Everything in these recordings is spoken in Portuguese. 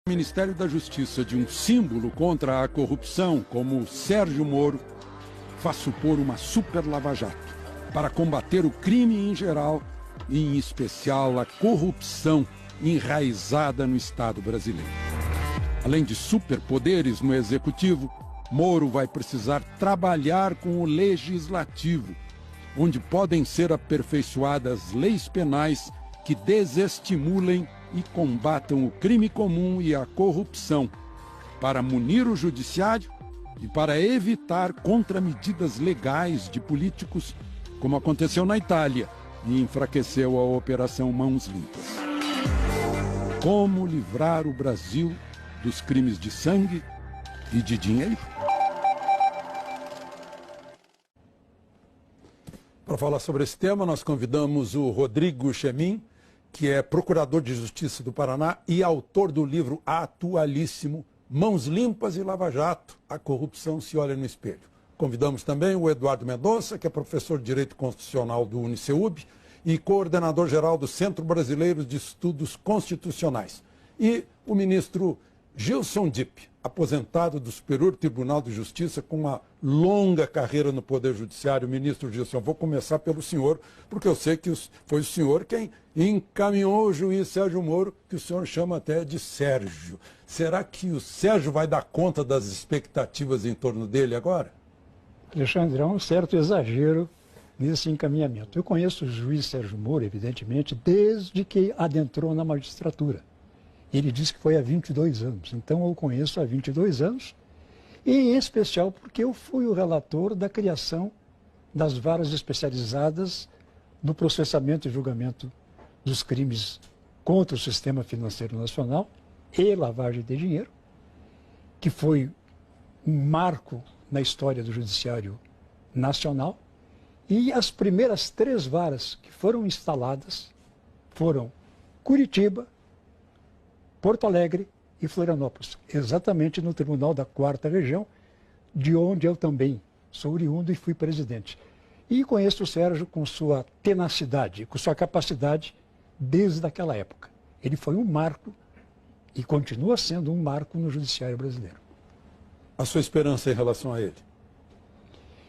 O Ministério da Justiça de um símbolo contra a corrupção como Sérgio Moro faz supor uma super lava-jato para combater o crime em geral e, em especial, a corrupção enraizada no Estado brasileiro. Além de superpoderes no Executivo, Moro vai precisar trabalhar com o Legislativo, onde podem ser aperfeiçoadas leis penais que desestimulem e combatam o crime comum e a corrupção, para munir o judiciário e para evitar contramedidas legais de políticos, como aconteceu na Itália e enfraqueceu a Operação Mãos Limpas. Como livrar o Brasil dos crimes de sangue e de dinheiro? Para falar sobre esse tema, nós convidamos o Rodrigo Chemin, que é procurador de Justiça do Paraná e autor do livro atualíssimo Mãos Limpas e Lava Jato, a corrupção se olha no espelho. Convidamos também o Eduardo Mendonça, que é professor de Direito Constitucional do UniCeub e coordenador-geral do Centro Brasileiro de Estudos Constitucionais. E o ministro Gilson Dipp, aposentado do Superior Tribunal de Justiça com uma longa carreira no Poder Judiciário. Ministro Gilson, vou começar pelo senhor, porque eu sei que foi o senhor quem encaminhou o juiz Sérgio Moro, que o senhor chama até de Sérgio. Será que o Sérgio vai dar conta das expectativas em torno dele agora? Alexandre, há um certo exagero nesse encaminhamento. Eu conheço o juiz Sérgio Moro, evidentemente, desde que adentrou na magistratura. Ele disse que foi há 22 anos, então eu o conheço há 22 anos, e em especial porque eu fui o relator da criação das varas especializadas no processamento e julgamento dos crimes contra o sistema financeiro nacional e lavagem de dinheiro, que foi um marco na história do judiciário nacional, e as primeiras 3 varas que foram instaladas foram Curitiba, Porto Alegre e Florianópolis, exatamente no Tribunal da 4ª Região, de onde eu também sou oriundo e fui presidente. E conheço o Sérgio com sua tenacidade, com sua capacidade desde aquela época. Ele foi um marco e continua sendo um marco no judiciário brasileiro. A sua esperança em relação a ele?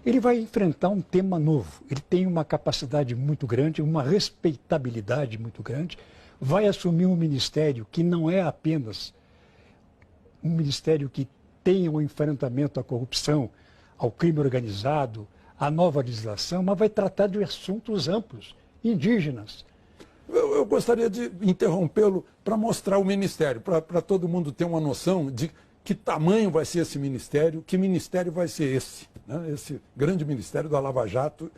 Ele vai enfrentar um tema novo. Ele tem uma capacidade muito grande, uma respeitabilidade muito grande. Vai assumir um ministério que não é apenas um ministério que tenha um enfrentamento à corrupção, ao crime organizado, à nova legislação, mas vai tratar de assuntos amplos, indígenas. Eu gostaria de interrompê-lo para mostrar o ministério, para todo mundo ter uma noção de que tamanho vai ser esse ministério, que ministério vai ser esse, né? Esse grande ministério da Lava Jato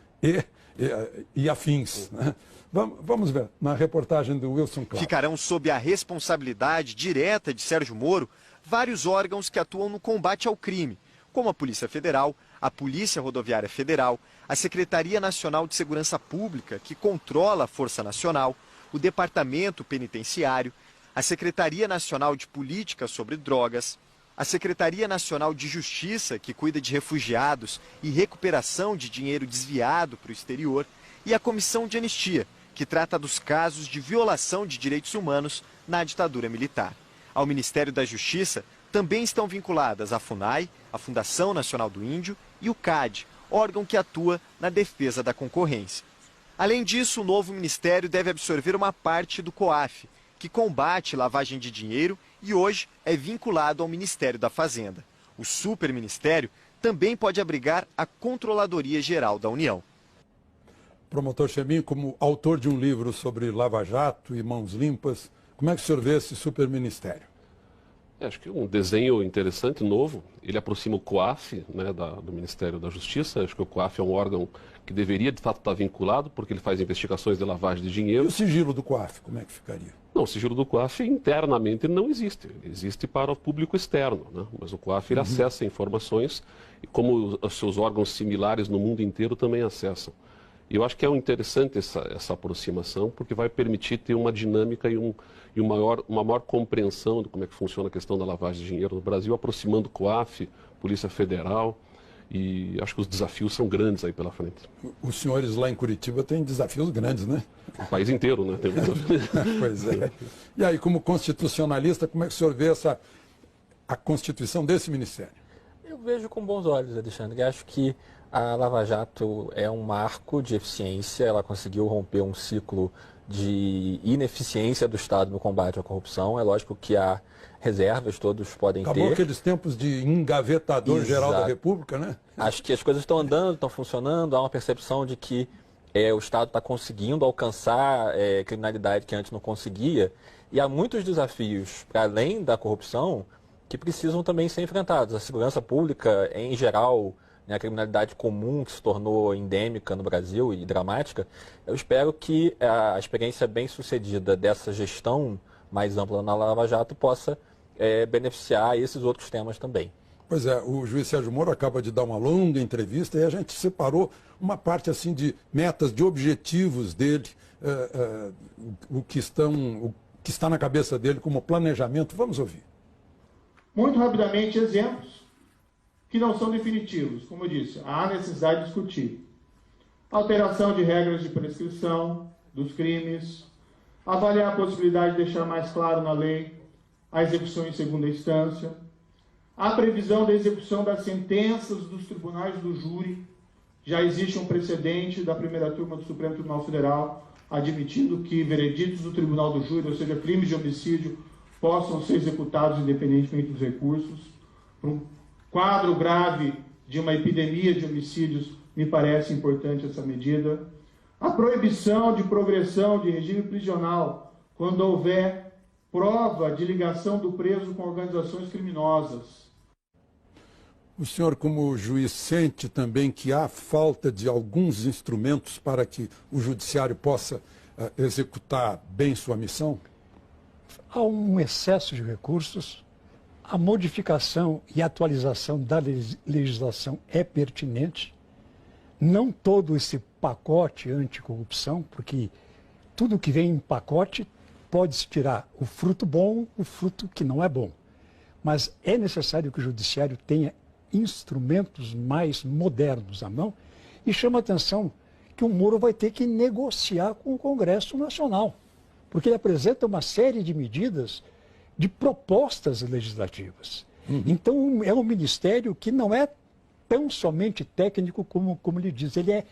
e afins, né? Vamos ver, na reportagem do Wilson Clark. Ficarão sob a responsabilidade direta de Sérgio Moro vários órgãos que atuam no combate ao crime, como a Polícia Federal, a Polícia Rodoviária Federal, a Secretaria Nacional de Segurança Pública, que controla a Força Nacional, o Departamento Penitenciário, a Secretaria Nacional de Política sobre Drogas, a Secretaria Nacional de Justiça, que cuida de refugiados e recuperação de dinheiro desviado para o exterior, e a Comissão de Anistia, que trata dos casos de violação de direitos humanos na ditadura militar. Ao Ministério da Justiça também estão vinculadas a FUNAI, a Fundação Nacional do Índio e o CAD, órgão que atua na defesa da concorrência. Além disso, o novo ministério deve absorver uma parte do COAF, que combate lavagem de dinheiro e hoje é vinculado ao Ministério da Fazenda. O superministério também pode abrigar a Controladoria Geral da União. Promotor Chemin, como autor de um livro sobre Lava Jato e Mãos Limpas, como é que o senhor vê esse superministério? Acho que é um desenho interessante, novo. Ele aproxima o COAF, né, do Ministério da Justiça. Acho que o COAF é um órgão que deveria, de fato, estar vinculado, porque ele faz investigações de lavagem de dinheiro. E o sigilo do COAF, como é que ficaria? Não, o sigilo do COAF internamente não existe. Ele existe para o público externo, né? Mas o COAF ele acessa informações, e como os seus órgãos similares no mundo inteiro também acessam. E eu acho que é interessante essa aproximação, porque vai permitir ter uma dinâmica e uma maior compreensão de como é que funciona a questão da lavagem de dinheiro no Brasil, aproximando COAF, Polícia Federal E acho que os desafios são grandes aí pela frente. Os senhores lá em Curitiba têm desafios grandes, né? O país inteiro, né? Tem um desafio. Pois é. E aí, como constitucionalista, como é que o senhor vê a constituição desse ministério? Eu vejo com bons olhos, Alexandre. Acho que a Lava Jato é um marco de eficiência. Ela conseguiu romper um ciclo de ineficiência do Estado no combate à corrupção. É lógico que há reservas, todos podem ter. Acabou aqueles tempos de engavetador geral da República, né? Acho que as coisas estão andando, estão funcionando. Há uma percepção de que o Estado está conseguindo alcançar criminalidade que antes não conseguia. E há muitos desafios, para além da corrupção, que precisam também ser enfrentados. A segurança pública, em geral, né, a criminalidade comum que se tornou endêmica no Brasil e dramática, eu espero que a experiência bem-sucedida dessa gestão mais ampla na Lava Jato possa beneficiar esses outros temas também. Pois é, o juiz Sérgio Moro acaba de dar uma longa entrevista e a gente separou uma parte assim de metas, de objetivos dele, o que está na cabeça dele como planejamento. Vamos ouvir. Muito rapidamente, exemplos que não são definitivos. Como eu disse, há necessidade de discutir. Alteração de regras de prescrição dos crimes, avaliar a possibilidade de deixar mais claro na lei a execução em segunda instância, a previsão da execução das sentenças dos tribunais do júri. Já existe um precedente da primeira turma do Supremo Tribunal Federal admitindo que vereditos do tribunal do júri, ou seja, crimes de homicídio, possam ser executados independentemente dos recursos. Para um quadro grave de uma epidemia de homicídios, me parece importante essa medida. A proibição de progressão de regime prisional quando houver prova de ligação do preso com organizações criminosas. O senhor, como juiz, sente também que há falta de alguns instrumentos para que o judiciário possa executar bem sua missão? Há um excesso de recursos, a modificação e atualização da legislação é pertinente, não todo esse pacote anticorrupção, porque tudo que vem em pacote pode-se tirar o fruto bom, o fruto que não é bom. Mas é necessário que o judiciário tenha instrumentos mais modernos à mão e chama a atenção que o Moro vai ter que negociar com o Congresso Nacional, porque ele apresenta uma série de medidas, de propostas legislativas. Então, é um ministério que não é tão somente técnico como ele diz, ele é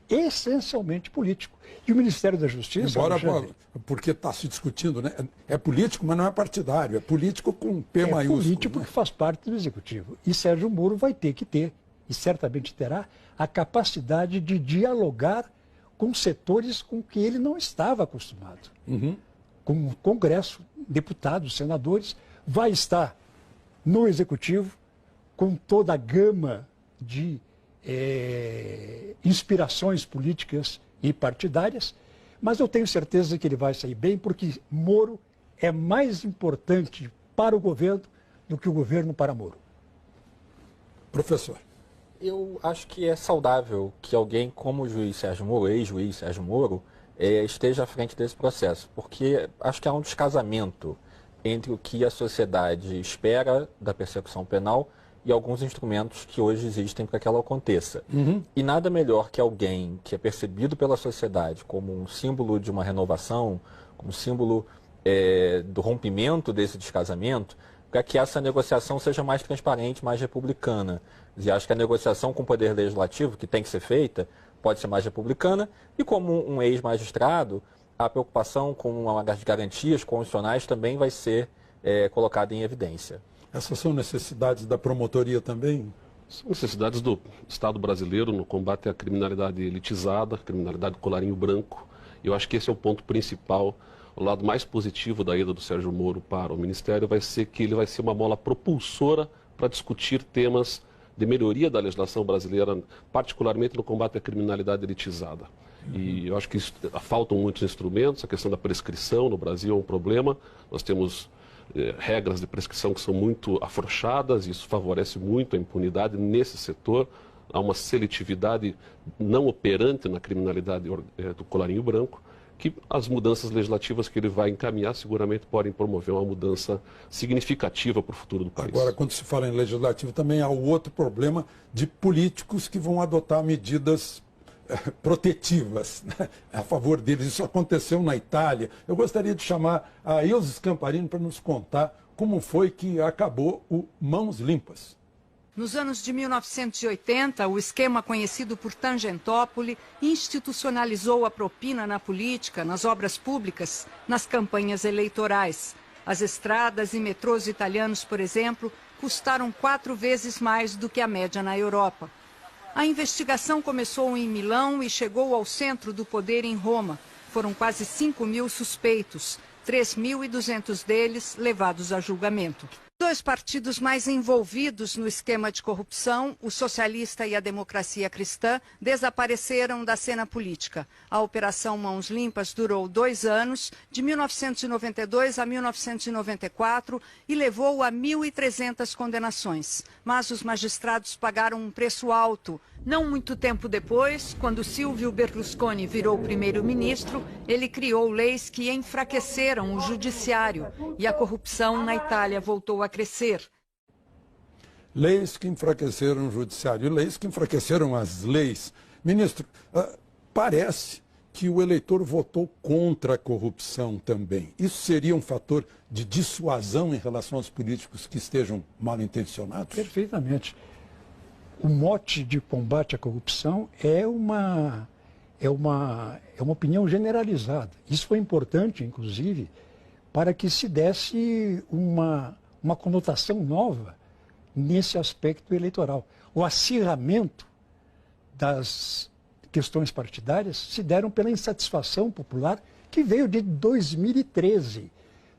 essencialmente político. E o Ministério da Justiça... Embora, porque está se discutindo, né? É político, mas não é partidário, é político com P maiúsculo. É político, né? Que faz parte do Executivo. E Sérgio Moro vai ter que ter, e certamente terá, a capacidade de dialogar com setores com que ele não estava acostumado. Com o Congresso, deputados, senadores, vai estar no Executivo com toda a gama de inspirações políticas e partidárias, mas eu tenho certeza que ele vai sair bem, porque Moro é mais importante para o governo do que o governo para Moro. Professor. Eu acho que é saudável que alguém como o juiz Sérgio Moro, ex-juiz Sérgio Moro, esteja à frente desse processo, porque acho que há um descasamento entre o que a sociedade espera da persecução penal e alguns instrumentos que hoje existem para que ela aconteça. E nada melhor que alguém que é percebido pela sociedade como um símbolo de uma renovação, como símbolo do rompimento desse descasamento, para que essa negociação seja mais transparente, mais republicana. E acho que a negociação com o Poder Legislativo, que tem que ser feita, pode ser mais republicana, e como um ex-magistrado, a preocupação com as garantias constitucionais também vai ser colocada em evidência. Essas são necessidades da promotoria também? São necessidades do Estado brasileiro no combate à criminalidade elitizada, criminalidade do colarinho branco. Eu acho que esse é o ponto principal. O lado mais positivo da ida do Sérgio Moro para o Ministério vai ser que ele vai ser uma mola propulsora para discutir temas de melhoria da legislação brasileira, particularmente no combate à criminalidade elitizada. E eu acho que faltam muitos instrumentos, a questão da prescrição no Brasil é um problema. Nós temos regras de prescrição que são muito afrouxadas, e isso favorece muito a impunidade nesse setor. Há uma seletividade não operante na criminalidade do colarinho branco. que as mudanças legislativas que ele vai encaminhar seguramente podem promover uma mudança significativa para o futuro do país. Agora, quando se fala em legislativo, também há o outro problema de políticos que vão adotar medidas protetivas, né, a favor deles. Isso aconteceu na Itália. Eu gostaria de chamar a Ilse Scamparini para nos contar como foi que acabou o Mãos Limpas. Nos anos de 1980, o esquema conhecido por Tangentopoli institucionalizou a propina na política, nas obras públicas, nas campanhas eleitorais. As estradas e metrôs italianos, por exemplo, custaram 4 vezes mais do que a média na Europa. A investigação começou em Milão e chegou ao centro do poder em Roma. Foram quase 5.000 suspeitos, 3.200 deles levados a julgamento. Dois partidos mais envolvidos no esquema de corrupção, o socialista e a democracia cristã, desapareceram da cena política. A Operação Mãos Limpas durou 2 anos, de 1992 a 1994, e levou a 1.300 condenações. Mas os magistrados pagaram um preço alto. Não muito tempo depois, quando Silvio Berlusconi virou primeiro-ministro, ele criou leis que enfraqueceram o judiciário e a corrupção na Itália voltou a crescer. Leis que enfraqueceram o judiciário, leis que enfraqueceram as leis. Ministro, parece que o eleitor votou contra a corrupção também. Isso seria um fator de dissuasão em relação aos políticos que estejam mal intencionados? Perfeitamente. O mote de combate à corrupção é uma opinião generalizada. Isso foi importante, inclusive, para que se desse uma conotação nova nesse aspecto eleitoral. O acirramento das questões partidárias se deram pela insatisfação popular que veio de 2013,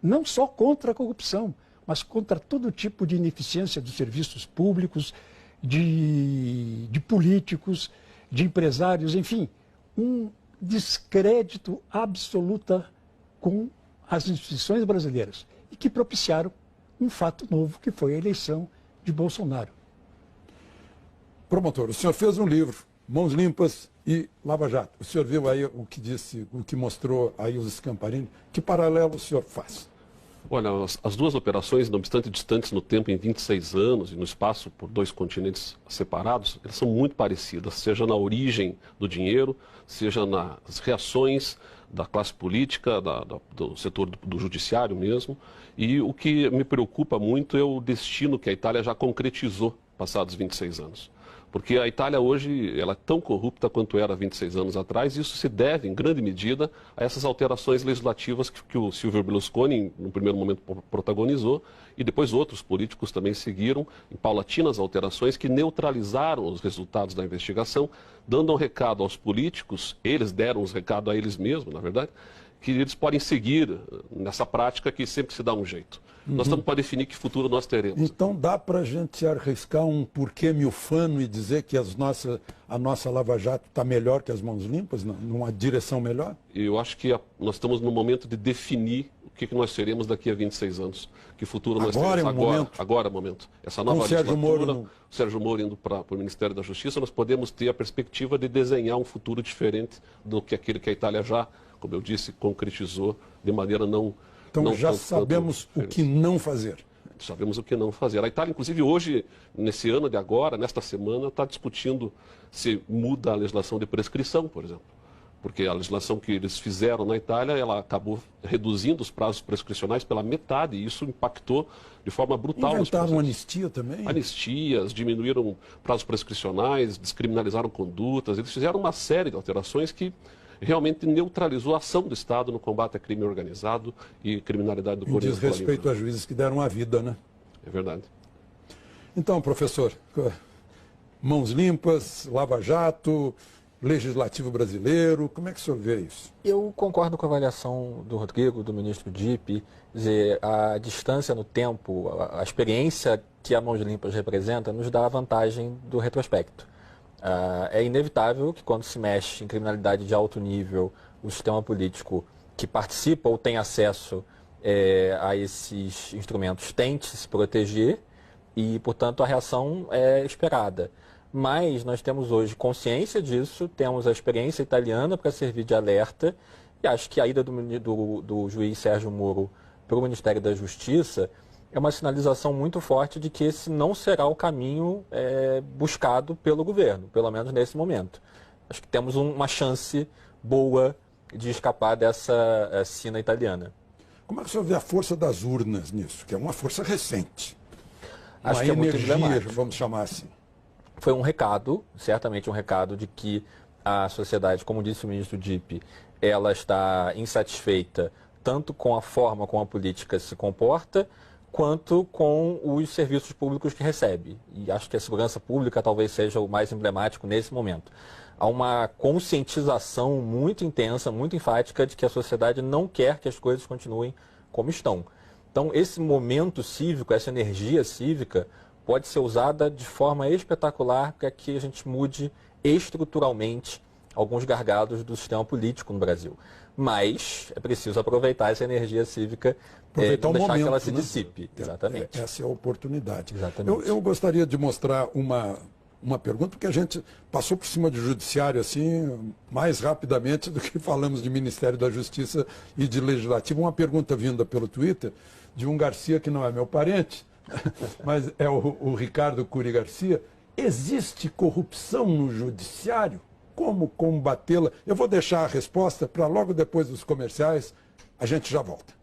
não só contra a corrupção, mas contra todo tipo de ineficiência dos serviços públicos, de políticos, de empresários, enfim, um descrédito absoluto com as instituições brasileiras e que propiciaram um fato novo, que foi a eleição de Bolsonaro. Promotor, o senhor fez um livro, Mãos Limpas e Lava Jato. O senhor viu aí o que disse, o que mostrou a Ilse Scamparini. Que paralelo o senhor faz? Olha, as duas operações, não obstante distantes no tempo, em 26 anos, e no espaço por 2 continentes separados, elas são muito parecidas, seja na origem do dinheiro, seja nas reações da classe política, do setor do judiciário mesmo. E o que me preocupa muito é o destino que a Itália já concretizou passados 26 anos. Porque a Itália hoje ela é tão corrupta quanto era 26 anos atrás, e isso se deve, em grande medida, a essas alterações legislativas que o Silvio Berlusconi, no primeiro momento, protagonizou, e depois outros políticos também seguiram em paulatinas alterações que neutralizaram os resultados da investigação, dando um recado aos políticos, eles deram os recados a eles mesmos, na verdade, que eles podem seguir nessa prática que sempre se dá um jeito. Nós estamos para definir que futuro nós teremos. Então dá para a gente arriscar um porquê milfano e dizer que a nossa Lava Jato está melhor que as Mãos Limpas, numa direção melhor? Eu acho que nós estamos no momento de definir o que nós seremos daqui a 26 anos. Que futuro nós teremos. Agora é o momento. Essa nova legislatura, o Sérgio Moro indo para o Ministério da Justiça, nós podemos ter a perspectiva de desenhar um futuro diferente do que aquele que a Itália já, como eu disse, concretizou de maneira não... Então já sabemos o que não fazer. Sabemos o que não fazer. A Itália, inclusive, hoje, nesse ano de agora, nesta semana, está discutindo se muda a legislação de prescrição, por exemplo. Porque a legislação que eles fizeram na Itália, ela acabou reduzindo os prazos prescricionais pela metade, e isso impactou de forma brutal. Inventaram anistia também? Anistias, diminuíram prazos prescricionais, descriminalizaram condutas. Eles fizeram uma série de alterações que realmente neutralizou a ação do Estado no combate a crime organizado e criminalidade do poder. Diz respeito a juízes que deram a vida, né? É verdade. Então, professor, Mãos Limpas, Lava Jato, Legislativo brasileiro, como é que o senhor vê isso? Eu concordo com a avaliação do Rodrigo, do ministro Dipp, dizer, a distância no tempo, a experiência que a Mãos Limpas representa nos dá a vantagem do retrospecto. É inevitável que quando se mexe em criminalidade de alto nível, o sistema político que participa ou tem acesso a esses instrumentos tente se proteger e, portanto, a reação é esperada. Mas nós temos hoje consciência disso, temos a experiência italiana para servir de alerta E acho que a ida do juiz Sérgio Moro para o Ministério da Justiça é uma sinalização muito forte de que esse não será o caminho buscado pelo governo, pelo menos nesse momento. Acho que temos uma chance boa de escapar dessa sina italiana. Como é que o senhor vê a força das urnas nisso? Que é uma força recente. Acho uma que é muito energia, emblemático. vamos chamar assim. Foi um recado, certamente um recado de que a sociedade, como disse o ministro Dipp, ela está insatisfeita tanto com a forma como a política se comporta, quanto com os serviços públicos que recebe. E acho que a segurança pública talvez seja o mais emblemático nesse momento. Há uma conscientização muito intensa, muito enfática de que a sociedade não quer que as coisas continuem como estão. Então, esse momento cívico, essa energia cívica, pode ser usada de forma espetacular para que a gente mude estruturalmente alguns gargalos do sistema político no Brasil. Mas é preciso aproveitar essa energia cívica e não deixar que ela se dissipe. Exatamente. Essa é a oportunidade. Exatamente. Eu gostaria de mostrar uma pergunta, porque a gente passou por cima do judiciário assim mais rapidamente do que falamos de Ministério da Justiça e de Legislativo. Uma pergunta vinda pelo Twitter de um Garcia que não é meu parente, mas é o Ricardo Cury Garcia. Existe corrupção no judiciário? Como combatê-la? Eu vou deixar a resposta para logo depois dos comerciais. A gente já volta.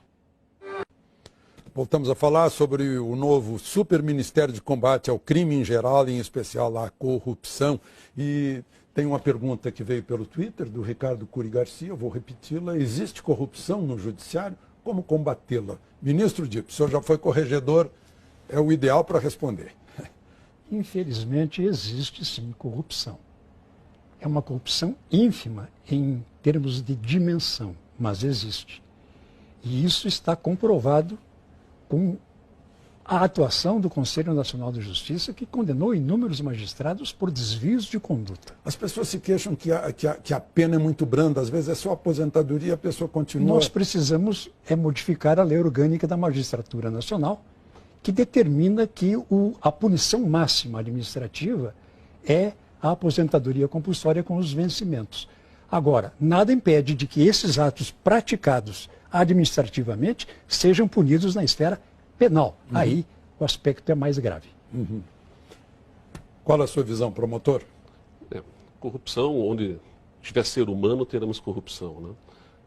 Voltamos a falar sobre o novo Super Ministério de Combate ao Crime em geral, e em especial à corrupção. E tem uma pergunta que veio pelo Twitter, do Ricardo Cury Garcia, eu vou repeti-la. Existe corrupção no judiciário? Como combatê-la? Ministro Dipp, o senhor já foi corregedor, é o ideal para responder. Infelizmente, existe sim corrupção. É uma corrupção ínfima em termos de dimensão, mas existe. E isso está comprovado com a atuação do Conselho Nacional de Justiça, que condenou inúmeros magistrados por desvios de conduta. As pessoas se queixam que a pena é muito branda, às vezes é só aposentadoria e a pessoa continua... Nós precisamos modificar a lei orgânica da Magistratura Nacional, que determina que a punição máxima administrativa é a aposentadoria compulsória com os vencimentos. Agora, nada impede de que esses atos praticados administrativamente sejam punidos na esfera penal. Aí o aspecto é mais grave. Qual a sua visão, promotor? Corrupção, onde tiver ser humano, teremos corrupção, né?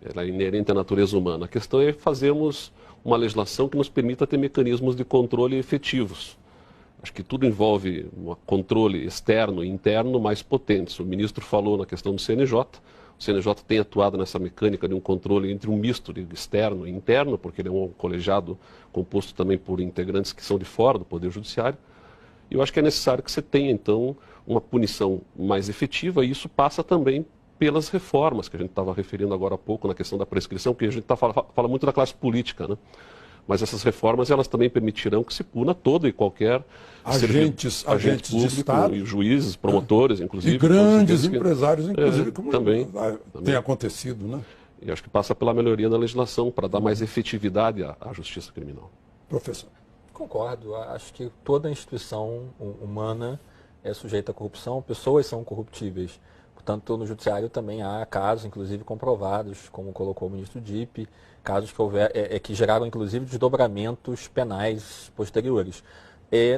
Ela é inerente à natureza humana. A questão é fazermos uma legislação que nos permita ter mecanismos de controle efetivos. Acho que tudo envolve um controle externo e interno mais potentes. O ministro falou na questão do CNJ. O CNJ tem atuado nessa mecânica de um controle entre um misto de externo e interno, porque ele é um colegiado composto também por integrantes que são de fora do Poder Judiciário. E eu acho que é necessário que você tenha, então, uma punição mais efetiva, e isso passa também pelas reformas que a gente estava referindo agora há pouco na questão da prescrição, que a gente fala muito da classe política, né? Mas essas reformas, elas também permitirão que se puna todo e qualquer agentes público, de Estado, e juízes, promotores, inclusive. E grandes empresários, inclusive, como também tem acontecido, né? E acho que passa pela melhoria da legislação para dar mais efetividade à justiça criminal. Professor. Concordo. Acho que toda instituição humana é sujeita à corrupção, pessoas são corruptíveis. Portanto, no judiciário também há casos, inclusive comprovados, como colocou o ministro Dipp, casos que geraram, inclusive, desdobramentos penais posteriores.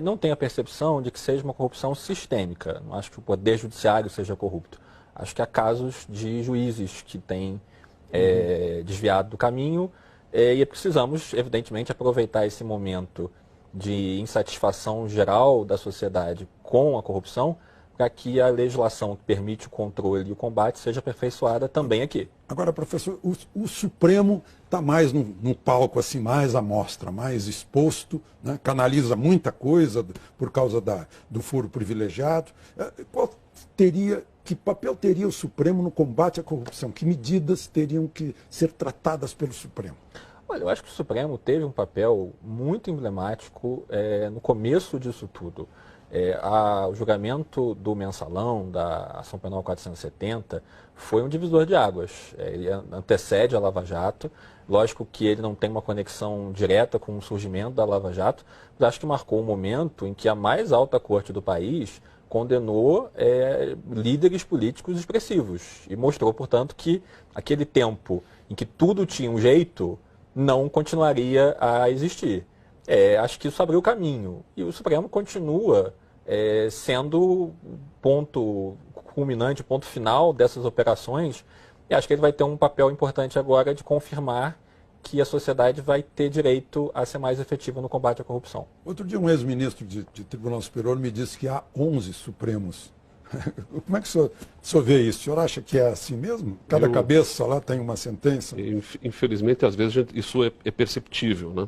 Não tenho a percepção de que seja uma corrupção sistêmica. Não acho que o poder judiciário seja corrupto. Acho que há casos de juízes que têm desviado do caminho e precisamos, evidentemente, aproveitar esse momento de insatisfação geral da sociedade com a corrupção para que a legislação que permite o controle e o combate seja aperfeiçoada também aqui. Agora, professor, o Supremo está mais no palco, assim, mais à mostra, mais exposto, né? Canaliza muita coisa por causa do foro privilegiado. Que papel teria o Supremo no combate à corrupção? Que medidas teriam que ser tratadas pelo Supremo? Olha, eu acho que o Supremo teve um papel muito emblemático no começo disso tudo. O julgamento do mensalão, da Ação Penal 470, foi um divisor de águas. Ele antecede a Lava Jato. Lógico que ele não tem uma conexão direta com o surgimento da Lava Jato, mas acho que marcou um momento em que a mais alta corte do país condenou líderes políticos expressivos e mostrou, portanto, que aquele tempo em que tudo tinha um jeito, não continuaria a existir. Acho que isso abriu o caminho. E o Supremo continua sendo ponto culminante, ponto final dessas operações. E acho que ele vai ter um papel importante agora de confirmar que a sociedade vai ter direito a ser mais efetiva no combate à corrupção. Outro dia um ex-ministro de Tribunal Superior me disse que há 11 Supremos. Como é que o senhor vê isso? O senhor acha que é assim mesmo? Cada cabeça lá tem uma sentença? Infelizmente, às vezes, isso é perceptível, né?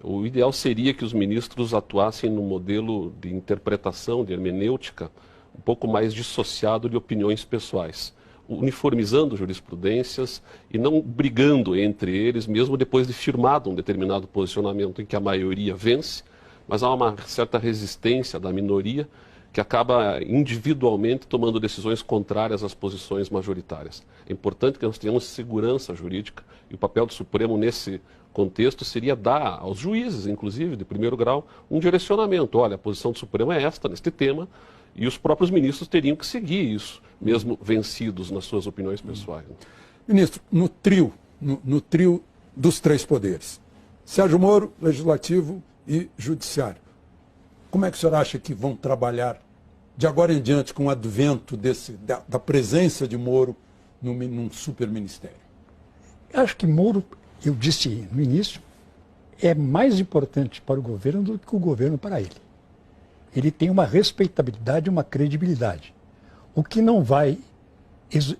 O ideal seria que os ministros atuassem no modelo de interpretação, de hermenêutica, um pouco mais dissociado de opiniões pessoais, uniformizando jurisprudências e não brigando entre eles, mesmo depois de firmado um determinado posicionamento em que a maioria vence, mas há uma certa resistência da minoria que acaba individualmente tomando decisões contrárias às posições majoritárias. É importante que nós tenhamos segurança jurídica e o papel do Supremo nesse contexto seria dar aos juízes, inclusive, de primeiro grau, um direcionamento. Olha, a posição do Supremo é esta, neste tema, e os próprios ministros teriam que seguir isso, mesmo vencidos nas suas opiniões pessoais. Ministro, no trio dos três poderes, Sérgio Moro, Legislativo e Judiciário, como é que o senhor acha que vão trabalhar de agora em diante com o advento da presença de Moro num superministério? Acho que Moro, eu disse no início, é mais importante para o governo do que o governo para ele. Ele tem uma respeitabilidade, uma credibilidade, o que não vai,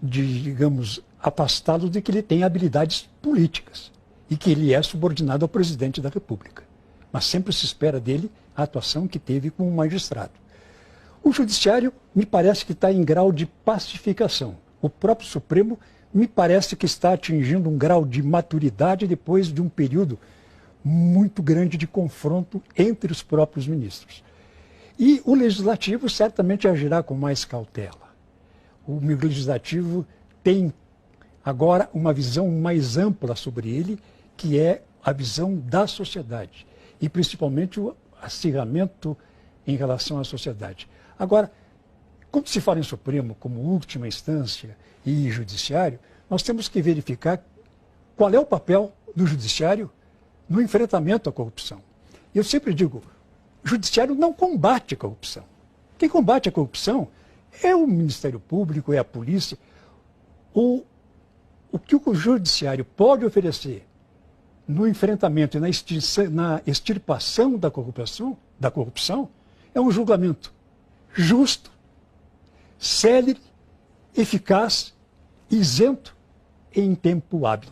digamos, afastá-lo de que ele tem habilidades políticas e que ele é subordinado ao presidente da República. Mas sempre se espera dele a atuação que teve como magistrado. O Judiciário me parece que está em grau de pacificação. O próprio Supremo me parece que está atingindo um grau de maturidade depois de um período muito grande de confronto entre os próprios ministros. E o Legislativo certamente agirá com mais cautela. O Legislativo tem agora uma visão mais ampla sobre ele, que é a visão da sociedade, e principalmente o acirramento em relação à sociedade. Agora, quando se fala em Supremo como última instância e Judiciário, nós temos que verificar qual é o papel do Judiciário no enfrentamento à corrupção. Eu sempre digo, o Judiciário não combate a corrupção. Quem combate a corrupção é o Ministério Público, é a polícia. O que o Judiciário pode oferecer no enfrentamento e na extirpação da corrupção é um julgamento justo, célere, eficaz, isento e em tempo hábil.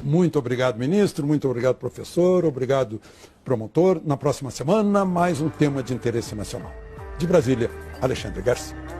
Muito obrigado, ministro. Muito obrigado, professor. Obrigado, promotor. Na próxima semana, mais um tema de interesse nacional. De Brasília, Alexandre Garcia.